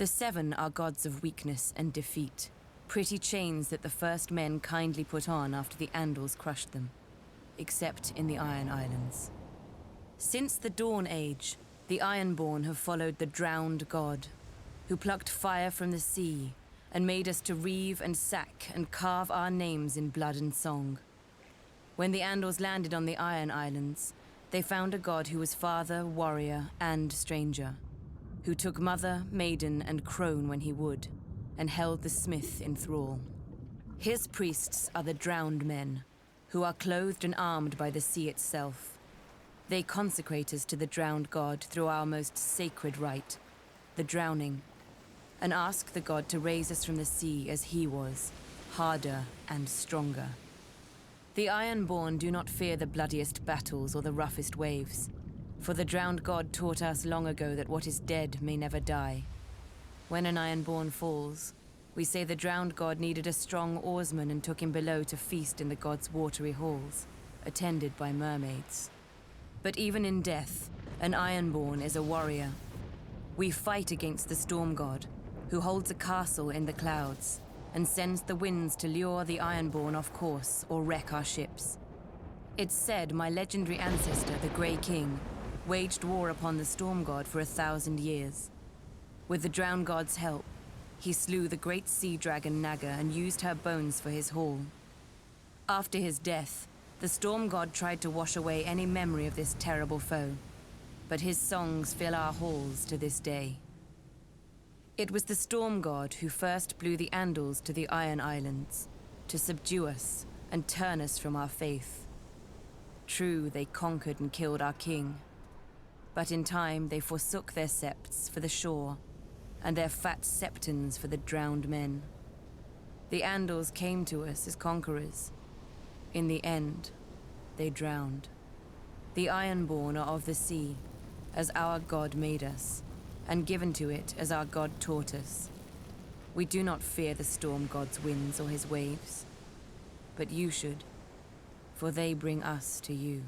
The seven are gods of weakness and defeat, pretty chains that the first men kindly put on after the Andals crushed them, except in the Iron Islands. Since the Dawn Age, the Ironborn have followed the drowned god, who plucked fire from the sea and made us to reave and sack and carve our names in blood and song. When the Andals landed on the Iron Islands, they found a god who was father, warrior, and stranger, who took mother, maiden, and crone when he would, and held the smith in thrall. His priests are the drowned men, who are clothed and armed by the sea itself. They consecrate us to the drowned god through our most sacred rite, the drowning, and ask the god to raise us from the sea as he was, harder and stronger. The Ironborn do not fear the bloodiest battles or the roughest waves, for the drowned god taught us long ago that what is dead may never die. When an Ironborn falls, we say the drowned god needed a strong oarsman and took him below to feast in the god's watery halls, attended by mermaids. But even in death, an Ironborn is a warrior. We fight against the storm god, who holds a castle in the clouds and sends the winds to lure the Ironborn off course or wreck our ships. It's said my legendary ancestor, the Grey King, waged war upon the storm god for 1,000 years. With the drowned god's help, he slew the great sea dragon Naga and used her bones for his haul. After his death, the storm god tried to wash away any memory of this terrible foe, but his songs fill our halls to this day. It was the storm god who first blew the Andals to the Iron Islands, to subdue us and turn us from our faith. True, they conquered and killed our king, but in time they forsook their septs for the shore, and their fat septons for the drowned men. The Andals came to us as conquerors. In the end, they drowned. The Ironborn are of the sea, as our god made us, and given to it as our god taught us. We do not fear the storm god's winds or his waves, but you should, for they bring us to you.